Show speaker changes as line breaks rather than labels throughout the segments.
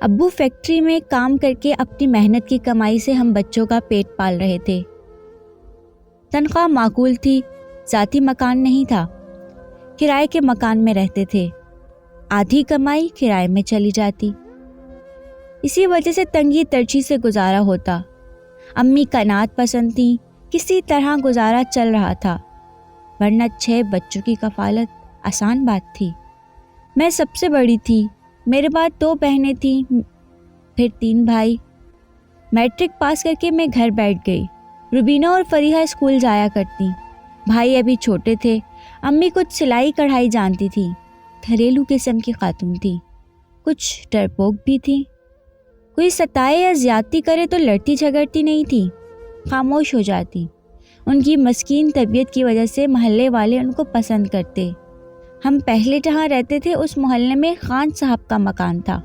ابو factory میں کام کر کے اپنی محنت کی کمائی سے ہم بچوں کا پیٹ پال رہے تھے۔ تنخواہ معقول تھی، ذاتی مکان نہیں تھا، کرائے کے مکان میں رہتے تھے، آدھی کمائی کرائے میں چلی جاتی، اسی وجہ سے تنگی ترچھی سے گزارا ہوتا۔ امی قناعت پسند تھیں، کسی طرح گزارا چل رہا تھا، ورنہ 6 بچوں کی کفالت آسان بات تھی۔ میں سب سے بڑی تھی، میرے بعد 2 بہنیں تھیں، پھر 3 بھائی۔ میٹرک پاس کر کے میں گھر بیٹھ گئی۔ روبینہ اور فریحہ اسکول جایا کرتی، بھائی ابھی چھوٹے تھے۔ امی کچھ سلائی کڑھائی جانتی تھی، گھریلو قسم کی خاتون تھی، کچھ ڈرپوک بھی تھی۔ کوئی ستائے یا زیادتی کرے تو لڑتی جھگڑتی نہیں تھی، خاموش ہو جاتی۔ ان کی مسکین طبیعت کی وجہ سے محلے والے ان کو پسند کرتے۔ ہم پہلے جہاں رہتے تھے اس محلے میں خان صاحب کا مکان تھا۔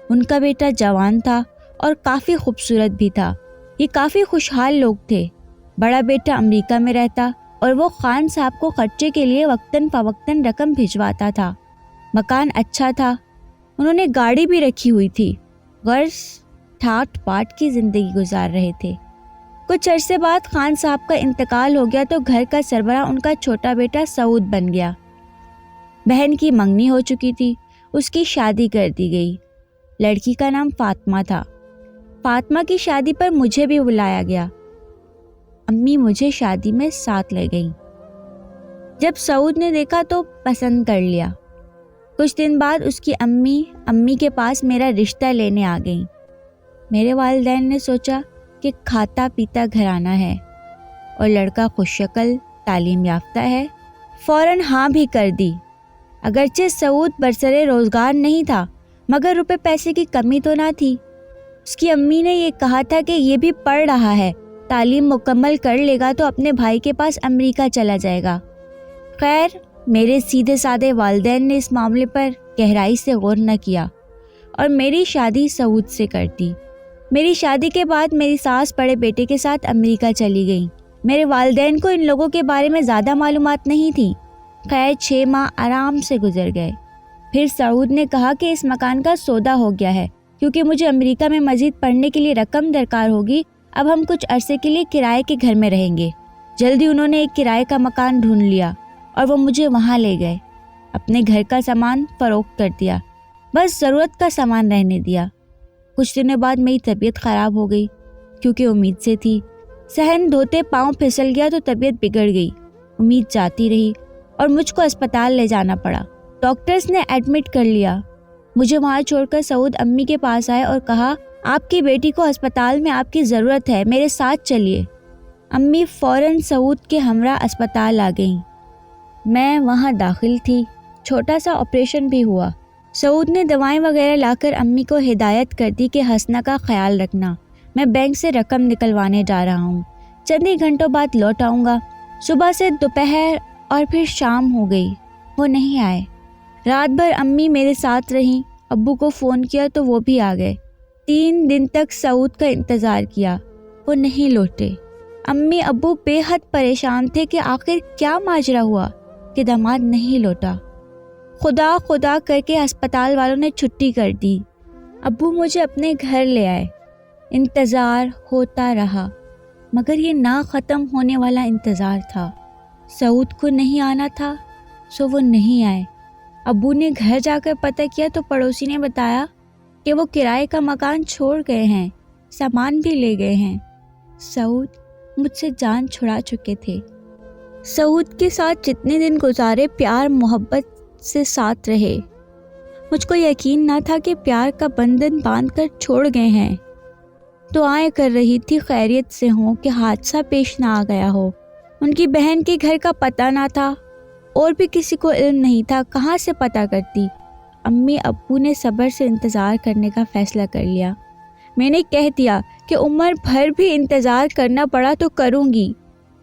ان کا بیٹا جوان تھا اور کافی خوبصورت بھی تھا۔ یہ کافی خوشحال لوگ تھے۔ بڑا بیٹا امریکہ میں رہتا اور وہ خان صاحب کو خرچے کے لیے وقتاً فوقتاً رقم بھجواتا تھا۔ مکان اچھا تھا، انہوں نے گاڑی بھی رکھی ہوئی تھی، غرض ٹھاٹ باٹ کی زندگی گزار رہے تھے۔ کچھ عرصے بعد خان صاحب کا انتقال ہو گیا تو گھر کا سربراہ ان کا چھوٹا بیٹا سعود بن گیا۔ بہن کی منگنی ہو چکی تھی، اس کی شادی کر دی گئی۔ لڑکی کا نام فاطمہ تھا۔ فاطمہ کی شادی پر مجھے بھی بلایا گیا۔ امی مجھے شادی میں ساتھ لے گئیں۔ جب سعود نے دیکھا تو پسند کر لیا۔ کچھ دن بعد اس کی امی کے پاس میرا رشتہ لینے آ گئیں۔ میرے والدین نے سوچا کہ کھاتا پیتا گھرانہ ہے اور لڑکا خوش شکل تعلیم یافتہ ہے، فوراً ہاں بھی کر دی۔ اگرچہ سعود برسر روزگار نہیں تھا، مگر روپے پیسے کی کمی تو نہ تھی۔ اس کی امی نے یہ کہا تھا کہ یہ بھی پڑھ رہا ہے، تعلیم مکمل کر لے گا تو اپنے بھائی کے پاس امریکہ چلا جائے گا۔ خیر، میرے سیدھے سادے والدین نے اس معاملے پر گہرائی سے غور نہ کیا اور میری شادی سعود سے کر دی۔ میری شادی کے بعد میری ساس بڑے بیٹے کے ساتھ امریکہ چلی گئیں۔ میرے والدین کو ان لوگوں کے بارے میں زیادہ معلومات نہیں تھیں۔ خیر 6 ماہ آرام سے گزر گئے۔ پھر سعود نے کہا کہ اس مکان کا سودا ہو گیا ہے، کیونکہ مجھے امریکہ میں مزید پڑھنے کے لیے رقم درکار ہوگی، اب ہم کچھ عرصے کے لیے کرائے کے گھر میں رہیں گے۔ جلدی انہوں نے ایک کرائے کا مکان ڈھونڈ لیا اور وہ مجھے وہاں لے گئے۔ اپنے گھر کا سامان فروخت کر دیا، بس ضرورت کا سامان رہنے دیا۔ کچھ دنوں بعد میری طبیعت خراب ہو گئی، کیونکہ امید سے تھی۔ صحن دھوتے پاؤں پھسل گیا تو طبیعت بگڑ گئی۔ امید جاتی رہی اور مجھ کو اسپتال لے جانا پڑا۔ ڈاکٹرز نے ایڈمٹ کر لیا۔ مجھے وہاں چھوڑ کر سعود امی کے پاس آئے اور کہا، آپ کی بیٹی کو اسپتال میں آپ کی ضرورت ہے، میرے ساتھ چلیے۔ امی فوراً سعود کے ہمراہ اسپتال آ گئیں۔ میں وہاں داخل تھی، چھوٹا سا آپریشن بھی ہوا۔ سعود نے دوائیں وغیرہ لا کر امی کو ہدایت کر دی کہ حسنہ کا خیال رکھنا، میں بینک سے رقم نکلوانے جا رہا ہوں، چند ہی گھنٹوں بعد لوٹ آؤں گا۔ صبح سے دوپہر اور پھر شام ہو گئی، وہ نہیں آئے۔ رات بھر امی میرے ساتھ رہیں، ابو کو فون کیا تو وہ بھی آ گئے۔ 3 دن تک سعود کا انتظار کیا، وہ نہیں لوٹے۔ امی ابو بے حد پریشان تھے کہ آخر کیا ماجرا ہوا کہ داماد نہیں لوٹا۔ خدا خدا کر کے ہسپتال والوں نے چھٹی کر دی۔ ابو مجھے اپنے گھر لے آئے۔ انتظار ہوتا رہا، مگر یہ نہ ختم ہونے والا انتظار تھا۔ سعود کو نہیں آنا تھا، سو وہ نہیں آئے۔ ابو نے گھر جا کر پتہ کیا تو پڑوسی نے بتایا کہ وہ کرائے کا مکان چھوڑ گئے ہیں، سامان بھی لے گئے ہیں۔ سعود مجھ سے جان چھڑا چکے تھے۔ سعود کے ساتھ جتنے دن گزارے پیار محبت سے ساتھ رہے۔ مجھ کو یقین نہ تھا کہ پیار کا بندھن باندھ کر چھوڑ گئے ہیں۔ دعائیں کر رہی تھی خیریت سے ہوں، کہ حادثہ پیش نہ آ گیا ہو۔ ان کی بہن کے گھر کا پتہ نہ تھا، اور بھی کسی کو علم نہیں تھا، کہاں سے پتہ کرتی۔ امی ابو نے صبر سے انتظار کرنے کا فیصلہ کر لیا۔ میں نے کہہ دیا کہ عمر بھر بھی انتظار کرنا پڑا تو کروں گی۔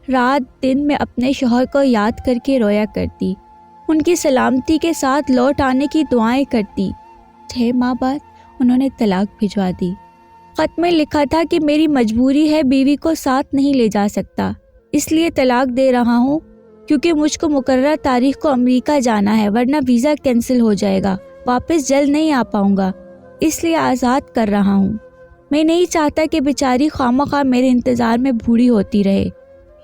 رات دن میں اپنے شوہر کو یاد کر کے رویا کرتی، ان کی سلامتی کے ساتھ لوٹ آنے کی دعائیں کرتی۔ 6 ماہ بعد انہوں نے طلاق بھجوا دی۔ خط میں لکھا تھا کہ میری مجبوری ہے، بیوی کو ساتھ نہیں لے جا سکتا، اس لیے طلاق دے رہا ہوں، کیونکہ مجھ کو مقررہ تاریخ کو امریکہ جانا ہے، ورنہ ویزا کینسل ہو جائے گا، واپس جلد نہیں آ پاؤں گا۔ اس لیے آزاد کر رہا ہوں۔ میں نہیں چاہتا کہ بیچاری خواہ میرے انتظار میں بوڑھی ہوتی رہے۔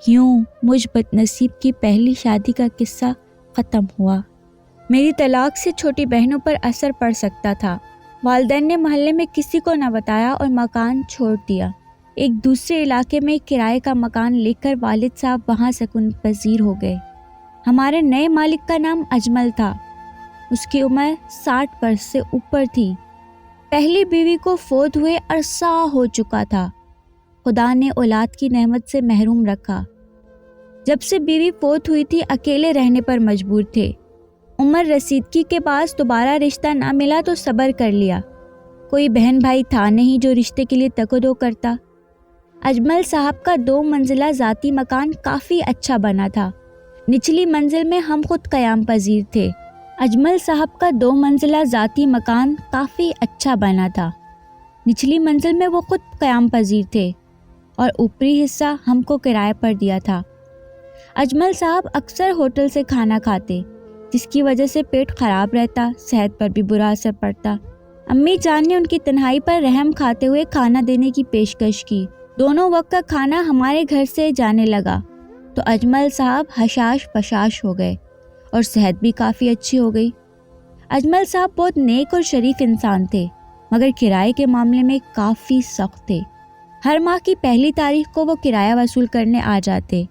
یوں مجھ بد نصیب کی پہلی شادی کا قصہ ختم ہوا۔ میری طلاق سے چھوٹی بہنوں پر اثر پڑ سکتا تھا۔ والدین نے محلے میں کسی کو نہ بتایا اور مکان چھوڑ دیا۔ ایک دوسرے علاقے میں کرائے کا مکان لے کر والد صاحب وہاں سکون پذیر ہو گئے۔ ہمارے نئے مالک کا نام اجمل تھا۔ اس کی عمر 60 برس سے اوپر تھی۔ پہلی بیوی کو فوت ہوئے عرصہ ہو چکا تھا۔ خدا نے اولاد کی نعمت سے محروم رکھا۔ جب سے بیوی فوت ہوئی تھی اکیلے رہنے پر مجبور تھے۔ عمر رسیدگی کے پاس دوبارہ رشتہ نہ ملا تو صبر کر لیا۔ کوئی بہن بھائی تھا نہیں جو رشتے کے لیے تگ و دو کرتا۔ اجمل صاحب کا 2 منزلہ ذاتی مکان کافی اچھا بنا تھا۔ نچلی منزل میں ہم خود قیام پذیر تھے۔ اجمل صاحب کا 2 منزلہ ذاتی مکان کافی اچھا بنا تھا۔ نچلی منزل میں وہ خود قیام پذیر تھے اور اوپری حصہ ہم کو کرائے پر دیا تھا۔ اجمل صاحب اکثر ہوٹل سے کھانا کھاتے، جس کی وجہ سے پیٹ خراب رہتا، صحت پر بھی برا اثر پڑتا۔ امی جان نے ان کی تنہائی پر رحم کھاتے ہوئے کھانا دینے کی پیشکش کی۔ دونوں وقت کا کھانا ہمارے گھر سے جانے لگا تو اجمل صاحب حشاش پشاش ہو گئے اور صحت بھی کافی اچھی ہو گئی۔ اجمل صاحب بہت نیک اور شریف انسان تھے، مگر کرائے کے معاملے میں کافی سخت تھے۔ ہر ماہ کی پہلی تاریخ کو وہ کرایہ وصول کرنے آ جاتے۔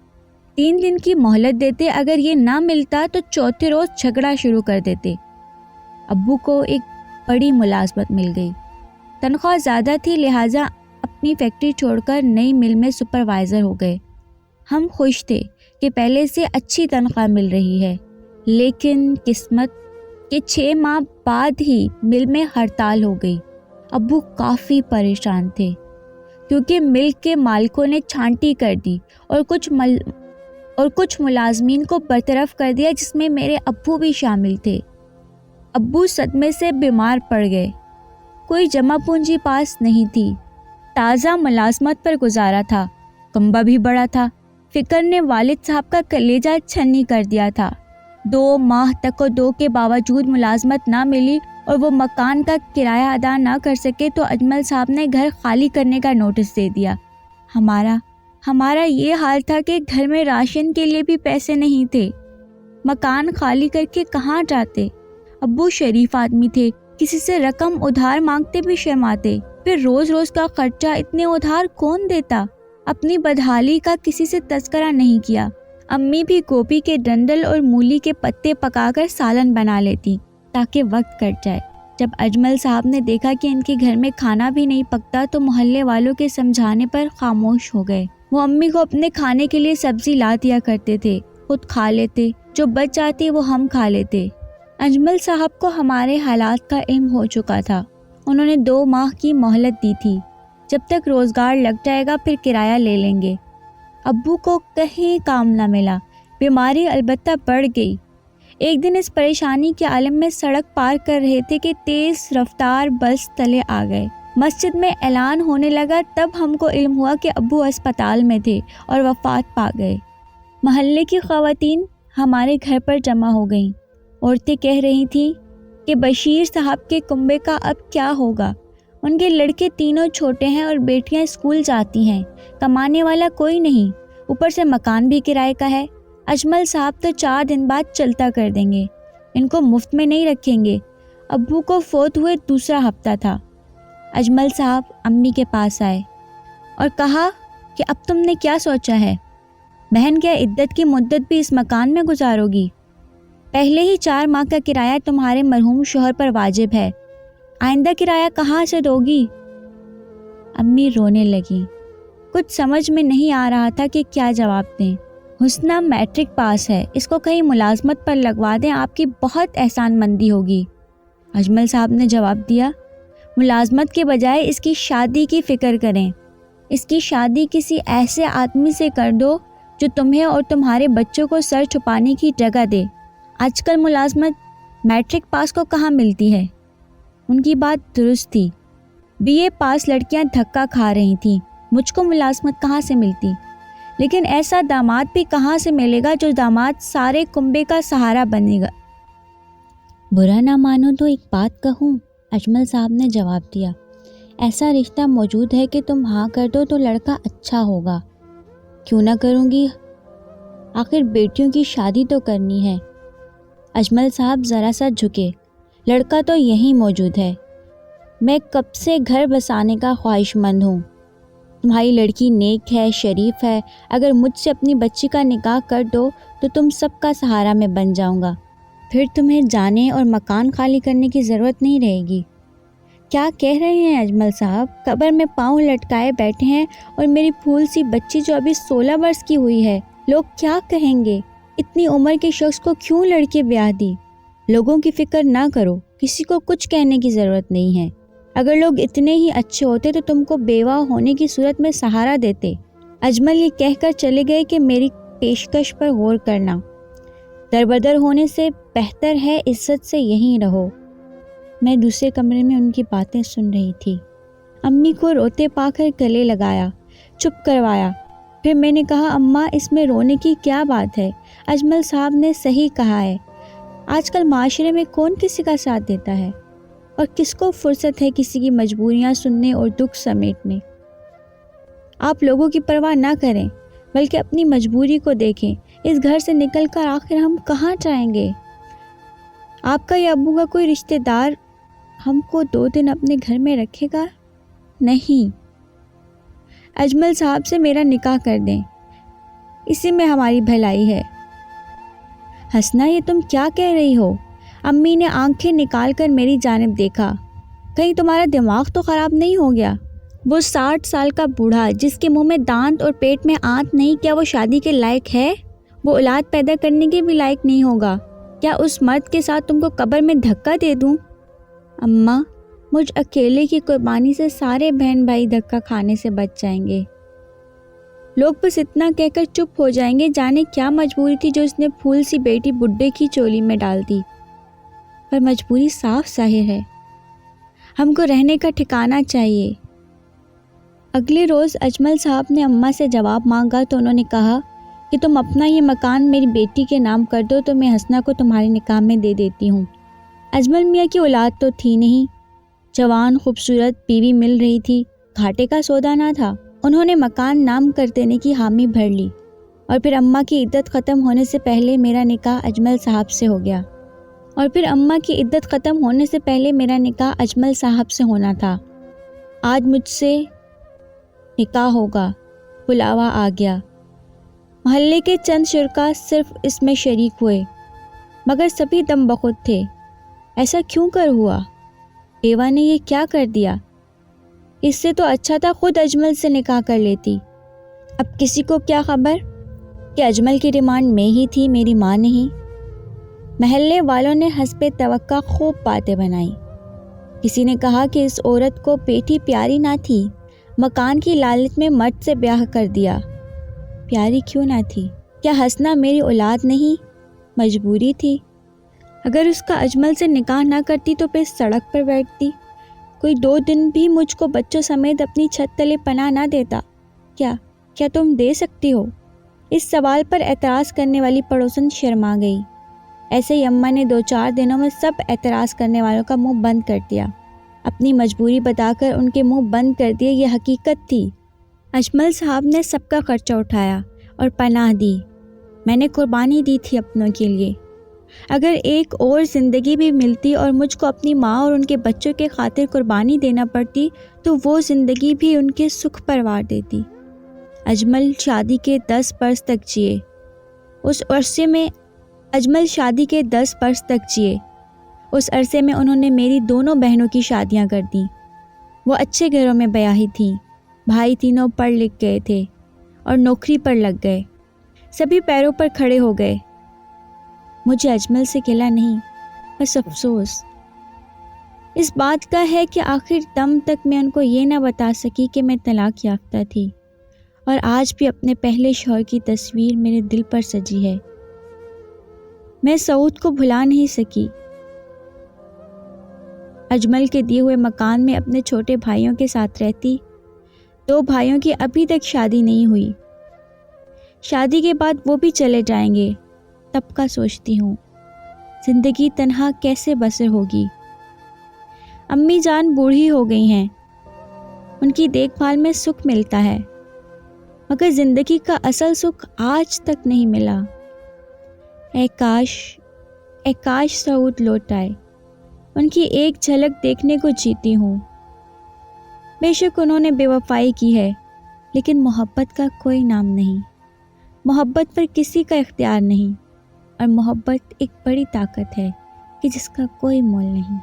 3 دن کی مہلت دیتے، اگر یہ نہ ملتا تو چوتھے روز جھگڑا شروع کر دیتے۔ ابو کو ایک بڑی ملازمت مل گئی۔ تنخواہ زیادہ تھی، لہٰذا اپنی فیکٹری چھوڑ کر نئی مل میں سپروائزر ہو گئے۔ ہم خوش تھے کہ پہلے سے اچھی تنخواہ مل رہی ہے، لیکن قسمت کے 6 ماہ بعد ہی مل میں ہڑتال ہو گئی۔ ابو کافی پریشان تھے کیونکہ مل کے مالکوں نے چھانٹی کر دی اور کچھ ملازمین کو برطرف کر دیا، جس میں میرے ابو بھی شامل تھے۔ ابو صدمے سے بیمار پڑ گئے۔ کوئی جمع پونجی پاس نہیں تھی۔ تازہ ملازمت پر گزارا تھا، کنبہ بھی بڑا تھا۔ فکر نے والد صاحب کا کلیجہ چھنی کر دیا تھا۔ 2 ماہ تک و دو کے باوجود ملازمت نہ ملی اور وہ مکان کا کرایہ ادا نہ کر سکے تو اجمل صاحب نے گھر خالی کرنے کا نوٹس دے دیا۔ ہمارا یہ حال تھا کہ گھر میں راشن کے لیے بھی پیسے نہیں تھے۔ مکان خالی کر کے کہاں جاتے؟ ابو شریف آدمی تھے، کسی سے رقم ادھار مانگتے بھی شرماتے۔ پھر روز روز کا خرچہ اتنے ادھار کون دیتا؟ اپنی بدحالی کا کسی سے تذکرہ نہیں کیا۔ امی بھی گوبھی کے ڈنڈل اور مولی کے پتے پکا کر سالن بنا لیتی تاکہ وقت کٹ جائے۔ جب اجمل صاحب نے دیکھا کہ ان کے گھر میں کھانا بھی نہیں پکتا تو محلے والوں کے سمجھانے پر خاموش ہو گئے۔ وہ امی کو اپنے کھانے کے لیے سبزی لا دیا کرتے تھے، خود کھا لیتے، جو بچ جاتی وہ ہم کھا لیتے۔ اجمل صاحب کو ہمارے حالات کا علم ہو چکا تھا۔ انہوں نے 2 ماہ کی مہلت دی تھی، جب تک روزگار لگ جائے گا پھر کرایہ لے لیں گے۔ ابو کو کہیں کام نہ ملا، بیماری البتہ بڑھ گئی۔ ایک دن اس پریشانی کے عالم میں سڑک پار کر رہے تھے کہ تیز رفتار بس تلے آ گئے۔ مسجد میں اعلان ہونے لگا، تب ہم کو علم ہوا کہ ابو اسپتال میں تھے اور وفات پا گئے۔ محلے کی خواتین ہمارے گھر پر جمع ہو گئیں۔ عورتیں کہہ رہی تھیں کہ بشیر صاحب کے کنبے کا اب کیا ہوگا؟ ان کے لڑکے تینوں چھوٹے ہیں اور بیٹیاں اسکول جاتی ہیں، کمانے والا کوئی نہیں، اوپر سے مکان بھی کرائے کا ہے۔ اجمل صاحب تو 4 دن بعد چلتا کر دیں گے، ان کو مفت میں نہیں رکھیں گے۔ ابو کو فوت ہوئے دوسرا ہفتہ تھا۔ اجمل صاحب امی کے پاس آئے اور کہا کہ اب تم نے کیا سوچا ہے؟ بہن، کیا عدت کی مدت بھی اس مکان میں گزارو گی؟ پہلے ہی 4 ماہ کا کرایہ تمہارے مرحوم شوہر پر واجب ہے، آئندہ کرایہ کہاں سے دو گی؟ امی رونے لگیں۔ کچھ سمجھ میں نہیں آ رہا تھا کہ کیا جواب دیں۔ حسنہ میٹرک پاس ہے، اس کو کہیں ملازمت پر لگوا دیں، آپ کی بہت احسان مندی ہوگی۔ اجمل صاحب نے جواب دیا، ملازمت کے بجائے اس کی شادی کی فکر کریں۔ اس کی شادی کسی ایسے آدمی سے کر دو جو تمہیں اور تمہارے بچوں کو سر چھپانے کی جگہ دے۔ آج کل ملازمت میٹرک پاس کو کہاں ملتی ہے؟ ان کی بات درست تھی۔ BA پاس لڑکیاں دھکا کھا رہی تھیں، مجھ کو ملازمت کہاں سے ملتی؟ لیکن ایسا داماد بھی کہاں سے ملے گا جو داماد سارے کنبے کا سہارا بنے گا؟ برا نہ مانو تو ایک بات کہوں، اجمل صاحب نے جواب دیا، ایسا رشتہ موجود ہے کہ تم ہاں کر دو تو لڑکا اچھا ہوگا۔ کیوں نہ کروں گی، آخر بیٹیوں کی شادی تو کرنی ہے۔ اجمل صاحب ذرا سا جھکے، لڑکا تو یہیں موجود ہے، میں کب سے گھر بسانے کا خواہش مند ہوں۔ تمہاری لڑکی نیک ہے، شریف ہے، اگر مجھ سے اپنی بچی کا نکاح کر دو تو تم سب کا سہارا میں بن جاؤں گا، پھر تمہیں جانے اور مکان خالی کرنے کی ضرورت نہیں رہے گی۔ کیا کہہ رہے ہیں اجمل صاحب؟ قبر میں پاؤں لٹکائے بیٹھے ہیں اور میری پھول سی بچی جو ابھی 16 برس کی ہوئی ہے، لوگ کیا کہیں گے؟ اتنی عمر کے شخص کو کیوں لڑکے بیاہ دی؟ لوگوں کی فکر نہ کرو، کسی کو کچھ کہنے کی ضرورت نہیں ہے۔ اگر لوگ اتنے ہی اچھے ہوتے تو تم کو بیوہ ہونے کی صورت میں سہارا دیتے۔ اجمل یہ کہہ کر چلے گئے کہ میری پیشکش پر غور کرنا، دربدر ہونے سے بہتر ہے عزت سے یہیں رہو۔ میں دوسرے کمرے میں ان کی باتیں سن رہی تھی۔ امی کو روتے پا کر گلے لگایا، چپ کروایا۔ پھر میں نے کہا، اماں اس میں رونے کی کیا بات ہے؟ اجمل صاحب نے صحیح کہا ہے، آج کل معاشرے میں کون کسی کا ساتھ دیتا ہے، اور کس کو فرصت ہے کسی کی مجبوریاں سننے اور دکھ سمیٹنے۔ آپ لوگوں کی پرواہ نہ کریں، بلکہ اپنی مجبوری کو دیکھیں۔ اس گھر سے نکل کر آخر ہم کہاں جائیں گے؟ آپ کا یا ابو کا کوئی رشتہ دار ہم کو 2 دن اپنے گھر میں رکھے گا؟ نہیں، اجمل صاحب سے میرا نکاح کر دیں، اسی میں ہماری بھلائی ہے۔ حسنہ، یہ تم کیا کہہ رہی ہو؟ امی نے آنکھیں نکال کر میری جانب دیکھا۔ کہیں تمہارا دماغ تو خراب نہیں ہو گیا؟ وہ 60 سال کا بوڑھا جس کے منہ میں دانت اور پیٹ میں آنت نہیں، کیا وہ شادی کے لائق ہے؟ وہ اولاد پیدا کرنے کے بھی لائق نہیں ہوگا۔ کیا اس مرد کے ساتھ تم کو قبر میں دھکا دے دوں؟ اماں، مجھ اکیلے کی قربانی سے سارے بہن بھائی دھکا کھانے سے بچ جائیں گے۔ لوگ بس اتنا کہہ کر چپ ہو جائیں گے، جانے کیا مجبوری تھی جو اس نے پھول سی بیٹی بڈھے کی چولی میں ڈال دی۔ پر مجبوری صاف ظاہر ہے، ہم کو رہنے کا ٹھکانہ چاہیے۔ اگلے روز اجمل صاحب نے اماں سے جواب مانگا تو انہوں نے کہا کہ تم اپنا یہ مکان میری بیٹی کے نام کر دو تو میں حسنہ کو تمہارے نکاح میں دے دیتی ہوں۔ اجمل میاں کی اولاد تو تھی نہیں، جوان خوبصورت بیوی مل رہی تھی، گھاٹے کا سودا نہ تھا۔ انہوں نے مکان نام کر دینے کی حامی بھر لی، اور پھر اماں کی عدت ختم ہونے سے پہلے میرا نکاح اجمل صاحب سے ہو گیا، اور پھر اماں کی عدت ختم ہونے سے پہلے میرا نکاح اجمل صاحب سے ہونا تھا۔ آج مجھ سے نکاح ہوگا، بلاوا آ گیا۔ محلے کے چند شرکاء صرف اس میں شریک ہوئے، مگر سبھی دم بخود تھے۔ ایسا کیوں کر ہوا؟ بیوہ نے یہ کیا کر دیا؟ اس سے تو اچھا تھا خود اجمل سے نکاح کر لیتی۔ اب کسی کو کیا خبر کہ اجمل کی ڈیمانڈ میں ہی تھی، میری ماں نہیں۔ محلے والوں نے حسب توقع خوب باتیں بنائی۔ کسی نے کہا کہ اس عورت کو بیٹی پیاری نہ تھی، مکان کی لالچ میں مرد سے بیاہ کر دیا۔ پیاری کیوں نہ تھی؟ کیا حسنہ میری اولاد نہیں؟ مجبوری تھی۔ اگر اس کا اجمل سے نکاح نہ کرتی تو پھر سڑک پر بیٹھتی، کوئی 2 دن بھی مجھ کو بچوں سمیت اپنی چھت تلے پناہ نہ دیتا۔ کیا تم دے سکتی ہو؟ اس سوال پر اعتراض کرنے والی پڑوسن شرما گئی۔ ایسے ہی اماں نے 2-4 دنوں میں سب اعتراض کرنے والوں کا منہ بند کر دیا۔ اپنی مجبوری بتا کر ان کے منہ بند کر دیے، یہ حقیقت تھی۔ اجمل صاحب نے سب کا خرچہ اٹھایا اور پناہ دی۔ میں نے قربانی دی تھی اپنوں کے لیے۔ اگر ایک اور زندگی بھی ملتی اور مجھ کو اپنی ماں اور ان کے بچوں کے خاطر قربانی دینا پڑتی تو وہ زندگی بھی ان کے سکھ پروار دیتی۔ اجمل شادی کے 10 برس تک جیے۔ اس عرصے میں اس عرصے میں انہوں نے میری دونوں بہنوں کی شادیاں کر دیں۔ وہ اچھے گھروں میں بیاہی تھیں، بھائی تینوں پڑھ لکھ گئے تھے اور نوکری پر لگ گئے، سبھی پیروں پر کھڑے ہو گئے۔ مجھے اجمل سے گلہ نہیں، بس افسوس اس بات کا ہے کہ آخر دم تک میں ان کو یہ نہ بتا سکی کہ میں طلاق یافتہ تھی، اور آج بھی اپنے پہلے شوہر کی تصویر میرے دل پر سجی ہے۔ میں سعود کو بھلا نہیں سکی۔ اجمل کے دیے ہوئے مکان میں اپنے چھوٹے بھائیوں کے ساتھ رہتی۔ 2 بھائیوں کی ابھی تک شادی نہیں ہوئی۔ شادی کے بعد وہ بھی چلے جائیں گے، تب کا سوچتی ہوں زندگی تنہا کیسے بسر ہوگی۔ امی جان بوڑھی ہو گئی ہیں، ان کی دیکھ بھال میں سکھ ملتا ہے، مگر زندگی کا اصل سکھ آج تک نہیں ملا۔ اے کاش سعود لوٹ آئے، ان کی ایک جھلک دیکھنے کو جیتی ہوں۔ بے شک انہوں نے بے وفائی کی ہے، لیکن محبت کا کوئی نام نہیں، محبت پر کسی کا اختیار نہیں، اور محبت ایک بڑی طاقت ہے کہ جس کا کوئی مول نہیں۔